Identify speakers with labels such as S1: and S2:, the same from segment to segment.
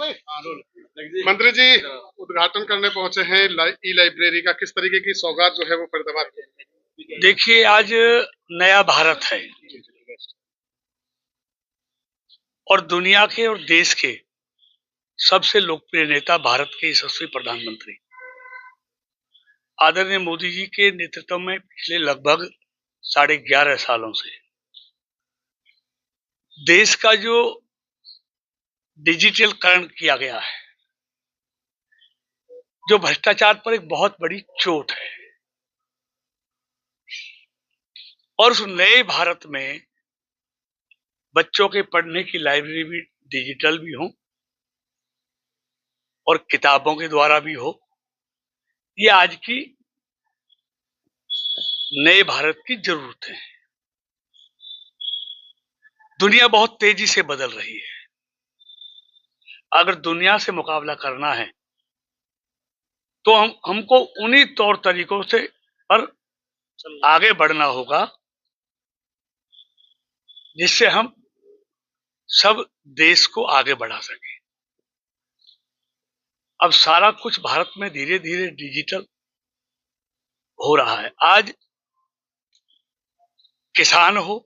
S1: भाई। मंत्री जी उद्घाटन करने पहुंचे हैं ई लाइब्रेरी का, किस तरीके की सौगात जो है वो फरीदाबाद को?
S2: देखिए, आज नया भारत है और दुनिया के और देश के सबसे लोकप्रिय नेता भारत के यशस्वी प्रधानमंत्री आदरणीय मोदी जी के नेतृत्व में पिछले लगभग 11.5 सालों से देश का जो डिजिटलीकरण किया गया है, जो भ्रष्टाचार पर एक बहुत बड़ी चोट है, और उस नए भारत में बच्चों के पढ़ने की लाइब्रेरी भी डिजिटल भी हो और किताबों के द्वारा भी हो, ये आज की नए भारत की जरूरत है। दुनिया बहुत तेजी से बदल रही है। अगर दुनिया से मुकाबला करना है तो हमको उन्हीं तौर तरीकों से पर आगे बढ़ना होगा जिससे हम सब देश को आगे बढ़ा सके। अब सारा कुछ भारत में धीरे धीरे डिजिटल हो रहा है। आज किसान हो,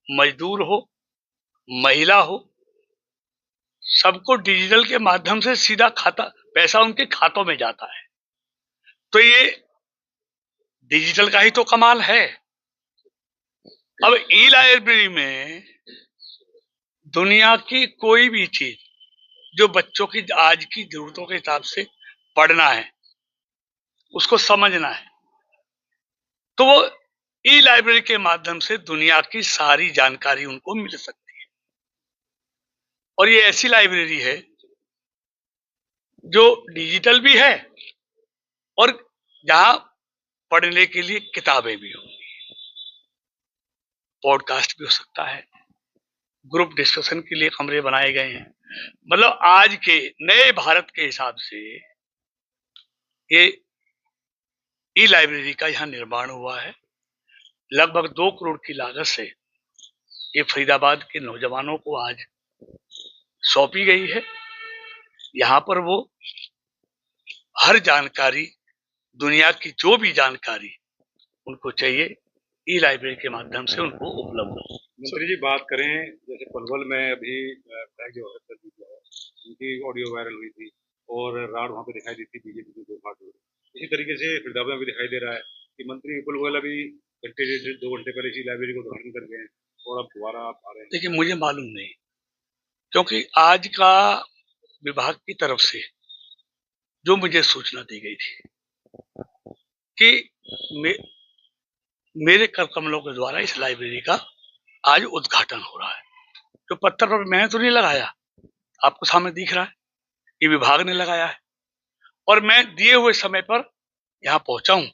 S2: मजदूर हो, महिला हो, सबको डिजिटल के माध्यम से सीधा पैसा उनके खातों में जाता है। तो ये डिजिटल का ही तो कमाल है। अब ई लाइब्रेरी में दुनिया की कोई भी चीज जो बच्चों की आज की जरूरतों के हिसाब से पढ़ना है, उसको समझना है, तो वो ई लाइब्रेरी के माध्यम से दुनिया की सारी जानकारी उनको मिल सकती है। और ये ऐसी लाइब्रेरी है जो डिजिटल भी है और जहां पढ़ने के लिए किताबें भी होंगी, पॉडकास्ट भी हो सकता है, ग्रुप डिस्कशन के लिए कमरे बनाए गए हैं। मतलब आज के नए भारत के हिसाब से ये ई लाइब्रेरी का यहाँ निर्माण हुआ है। लगभग 2 करोड़ की लागत से ये फरीदाबाद के नौजवानों को आज सौंपी गई है। यहाँ पर वो हर जानकारी, दुनिया की जो भी जानकारी उनको चाहिए, ई लाइब्रेरी के माध्यम से उनको उपलब्ध हो।
S3: मंत्री जी, बात करें जैसे पलवल में अभी जो है उनकी ऑडियो वायरल हुई थी और राड वहाँ पे दिखाई दी थी बीजेपी की 2 घाट हो रही। इसी तरीके से फरीदाबाद में भी दिखाई दे रहा है कि मंत्री विपुल गोयल अभी घंटे 2 घंटे पहले इसी लाइब्रेरी को उद्घाटन कर गए हैं और अब दोबारा आप आ रहे हैं।
S2: देखिए, मुझे मालूम नहीं, क्योंकि आज का विभाग की तरफ से जो मुझे सूचना दी गई थी कि मेरे कर कमलों के द्वारा इस लाइब्रेरी का आज उद्घाटन हो रहा है। तो पत्थर पर मैंने तो नहीं लगाया, आपको सामने दिख रहा है, ये विभाग ने लगाया है और मैं दिए हुए समय पर यहाँ पहुंचा हूँ।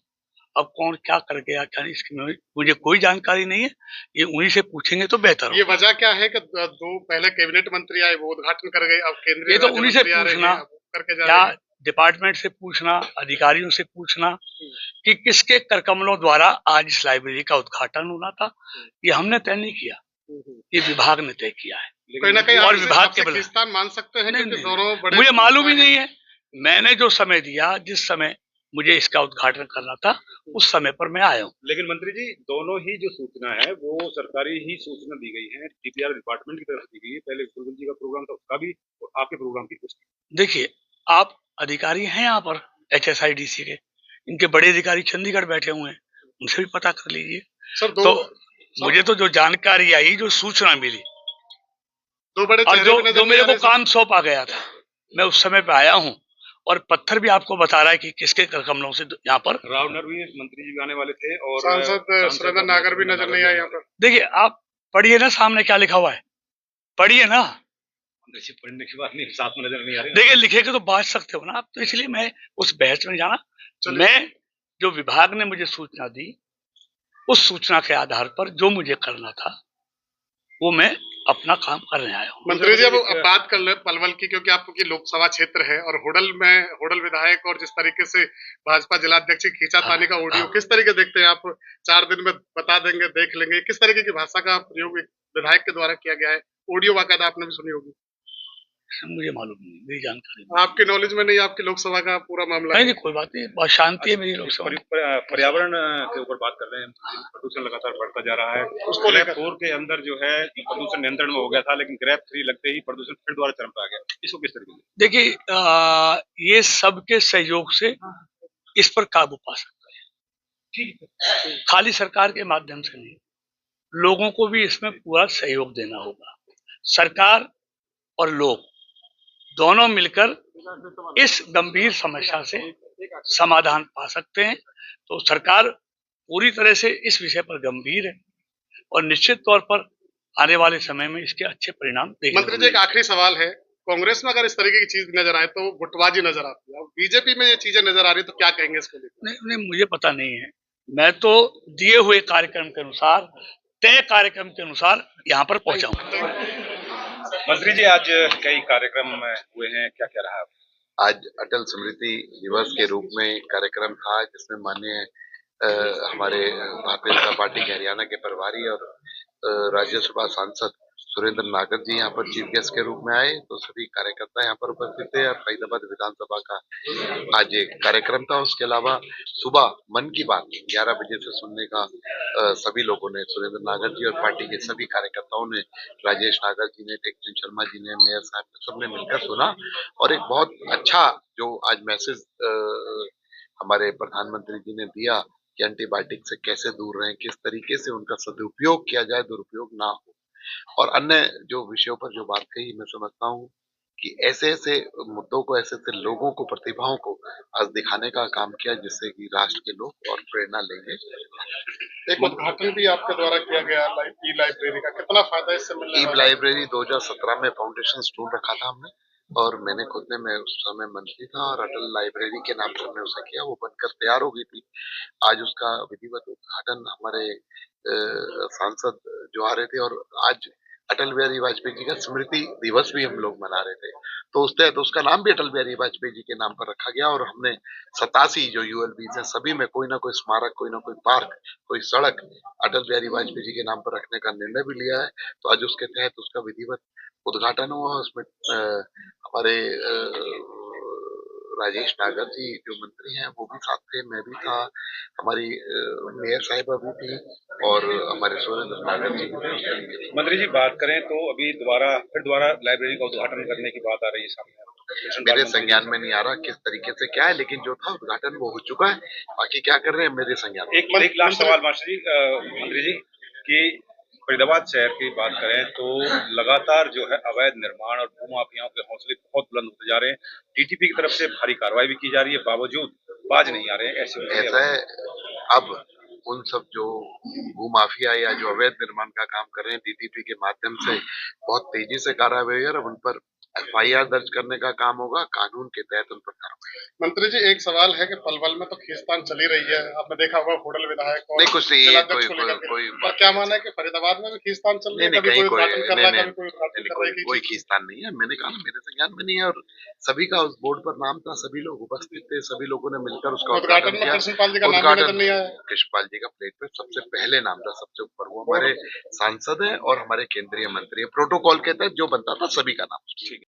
S2: अब कौन क्या कर गया क्या नहीं, इसकी मुझे कोई जानकारी नहीं है। ये उन्हीं से पूछेंगे तो बेहतर
S1: ये वजह क्या है कि 2 पहले कैबिनेट मंत्री आए, वो उद्घाटन कर गए, अब केंद्रीय
S2: ये तो उन्हीं से पूछना
S1: करके जा
S2: या
S1: रहे हैं।
S2: डिपार्टमेंट से पूछना, अधिकारियों से पूछना कि किसके करकमलों द्वारा आज इस लाइब्रेरी का उद्घाटन होना था। ये हमने तय नहीं किया, ये विभाग ने तय किया है।
S1: कहीं ना कहीं
S2: और विभाग के
S1: खींचतान मान सकते हैं क्योंकि दोनों बड़े,
S2: मुझे मालूम ही नहीं है। मैंने जो समय दिया, जिस समय मुझे इसका उद्घाटन करना था, उस समय पर मैं आया हूँ।
S3: लेकिन मंत्री जी, दोनों ही जो सूचना है वो सरकारी ही सूचना दी गई है, डीपीआर डिपार्टमेंट की तरफ से दी गई है। पहले विपुल जी का प्रोग्राम था, उसका भी, और आपके प्रोग्राम की पुष्टि।
S2: देखिए, आप अधिकारी हैं यहाँ पर HSIDC के, इनके बड़े अधिकारी चंडीगढ़ बैठे हुए हैं, उनसे भी पता कर लीजिए।
S1: सर
S2: तो मुझे तो जो जानकारी आई, जो सूचना मिली,
S1: 2 बड़े
S2: और जो मेरे को काम सौंपा गया था, मैं उस समय पे आया हूँ। और पत्थर भी आपको बता रहा है कि किसके करकमलों से यहाँ पर
S3: रावनर भी मंत्री जी भी आने वाले थे और
S1: सांसद सुरेंद्र नागर भी नजर नहीं आए यहाँ पर।
S2: देखिए, आप पढ़िए ना, सामने क्या लिखा हुआ है, पढ़िए ना।
S3: पढ़ने की बात नहीं, साथ में नजर नहीं आ रही।
S2: देखिए, लिखे के तो बात सकते हो ना आप, तो इसलिए मैं उस बहस में जाना। मैं जो विभाग ने मुझे सूचना दी, उस सूचना के आधार पर जो मुझे करना था वो मैं अपना काम करने आया हूँ।
S1: मंत्री जी, अब बात कर ले पलवल की, क्योंकि आपकी लोकसभा क्षेत्र है और होडल विधायक और जिस तरीके से भाजपा जिलाध्यक्ष खींचातानी का ऑडियो किस तरीके देखते हैं आप? 4 दिन में बता देंगे, देख लेंगे, किस तरीके की भाषा का प्रयोग विधायक के द्वारा किया गया है? ऑडियो बाकायदा आपने भी सुनी होगी।
S2: मुझे मालूम नहीं, मेरी जानकारी नहीं।
S1: आपके नॉलेज में नहीं, आपकी लोकसभा का पूरा मामला
S2: नहीं
S1: है?
S2: नहीं, कोई बात नहीं, बहुत शांति है मेरी लोकसभा में।
S3: पर्यावरण के ऊपर बात कर रहे हैं, प्रदूषण लगातार बढ़ता जा रहा है।
S1: उसको लेकर
S3: 4 के अंदर जो है प्रदूषण नियंत्रण में हो गया था, लेकिन ग्रैप 3 लगते ही प्रदूषण फिर दोबारा चरम पे आ गया। इसको किस तरीके से?
S2: देखिए, ये सबके सहयोग से इस पर काबू पा सकते हैं, खाली सरकार के माध्यम से नहीं, लोगों को भी इसमें पूरा सहयोग देना होगा। सरकार और लोग दोनों मिलकर इस गंभीर समस्या से समाधान पा सकते हैं। तो सरकार पूरी तरह से इस विषय पर गंभीर है और निश्चित तौर पर आने वाले समय में इसके अच्छे परिणाम देखने
S1: मंत्री जी, एक आखिरी सवाल है, कांग्रेस में अगर इस तरीके की चीज नजर आए तो गुटबाजी नजर आती है, बीजेपी में ये चीजें नजर आ रही है, तो क्या कहेंगे इसको लेकर?
S2: नहीं, नहीं, मुझे पता नहीं है। मैं तो दिए हुए कार्यक्रम के अनुसार, तय कार्यक्रम के अनुसार यहाँ पर पहुंचा हूँ।
S3: मंत्री जी, आज कई कार्यक्रम हुए हैं, क्या क्या रहा?
S4: आज अटल स्मृति दिवस के रूप में कार्यक्रम था, जिसमें माननीय हमारे भारतीय जनता पार्टी के हरियाणा के प्रभारी और राज्यसभा सांसद सुरेंद्र नागर जी यहाँ पर चीफ गेस्ट के रूप में आए। तो सभी कार्यकर्ता यहाँ पर उपस्थित थे और फरीदाबाद विधानसभा का आज एक कार्यक्रम था। उसके अलावा सुबह मन की बात 11 बजे से सुनने का सभी लोगों ने, सुरेंद्र नागर जी और पार्टी के सभी कार्यकर्ताओं ने, राजेश नागर जी ने, टेकचंद शर्मा जी ने, मेयर साहब ने, सबने मिलकर सुना और एक बहुत अच्छा जो आज मैसेज हमारे प्रधानमंत्री जी ने दिया कि एंटीबायोटिक से कैसे दूर रहें, किस तरीके से उनका सदुपयोग किया जाए, दुरुपयोग ना हो, और अन्य जो विषयों पर जो बात कही, मैं समझता हूँ कि ऐसे ऐसे मुद्दों को, ऐसे ऐसे लोगों को, प्रतिभाओं को आज दिखाने का काम किया, जिससे कि राष्ट्र के लोग और प्रेरणा लेंगे।
S1: एक उद्घाटन भी आपके द्वारा किया गया ई लाइब्रेरी का, कितना फायदा इससे मिलने वाला है?
S4: लाइब्रेरी 2017 में फाउंडेशन स्टोन रखा था हमने, और मैंने खुद ने, मैं उस समय मंत्री था और अटल लाइब्रेरी के नाम से हमने उसे किया। वो बनकर तैयार हो गई थी। आज उसका विधिवत उद्घाटन हमारे सांसद जो आ रहे थे, और आज अटल बिहारी वाजपेयी जी का स्मृति दिवस भी हम लोग मना रहे थे, तो उस तहत उसका नाम भी अटल बिहारी वाजपेयी जी के नाम पर रखा गया। और हमने 87 जो यूएलबीज हैं, सभी में कोई ना कोई स्मारक, कोई ना कोई पार्क, कोई सड़क अटल बिहारी वाजपेयी जी के नाम पर रखने का निर्णय भी लिया है। तो आज उसके तहत उसका विधिवत उद्घाटन हुआ। उसमें हमारे राजेश नागर जी जो मंत्री हैं वो भी साथ थे, मैं भी था, हमारी मेयर साहिबा भी थी और हमारे सुरेंद्र नागर जी भी थे।
S3: मंत्री जी, बात करें तो अभी फिर दोबारा लाइब्रेरी का उद्घाटन करने की बात आ रही है सामने।
S4: मेरे संज्ञान में नहीं आ रहा किस तरीके से क्या है, लेकिन जो था उद्घाटन वो हो चुका है। बाकी क्या कर रहे हैं मेरे संज्ञान में।
S3: एक लास्ट सवाल मास्टर जी, मंत्री जी, कि फरीदाबाद शहर की बात करें तो लगातार जो है अवैध निर्माण और भूमाफियाओं के हौसले बहुत बुलंद होते जा रहे हैं। डीटीपी की तरफ से भारी कार्रवाई भी की जा रही है, बावजूद बाज नहीं आ रहे हैं।
S4: ऐसा है, अब उन सब जो भूमाफिया या जो अवैध निर्माण का काम कर रहे हैं, डीटीपी के माध्यम से बहुत तेजी से कार्रवाई और उन पर एफआईआर दर्ज करने का काम होगा, कानून के तहत उन पर कार्रवाई।
S1: मंत्री जी, एक सवाल है कि पलवल में तो खींचतान चली रही है, आपने देखा होगा, होडल विधायक और
S4: नहीं कुछ नहीं,
S1: जिलाध्यक्ष को लेकर
S4: कोई
S1: और क्या माना है कि फरीदाबाद में भी खींचतान चल रही है? कभी कोई उद्घाटन कर रहा है, कभी कोई उद्घाटन कर रहा है?
S4: कोई खींचतान नहीं है। मैंने कहा मेरे संज्ञान में नहीं है, और सभी का उस बोर्ड पर नाम था, सभी लोग उपस्थित थे, सभी लोगों ने मिलकर उसका
S1: उद्घाटन में कृष्णपाल जी का नाम भी नजर नहीं आया।
S4: कृष्णपाल जी का प्लेट पे सबसे पहले नाम था, सबसे ऊपर। वो हमारे सांसद हैं और हमारे केंद्रीय मंत्री हैं। प्रोटोकॉल के तहत जो बनता था सभी का नाम।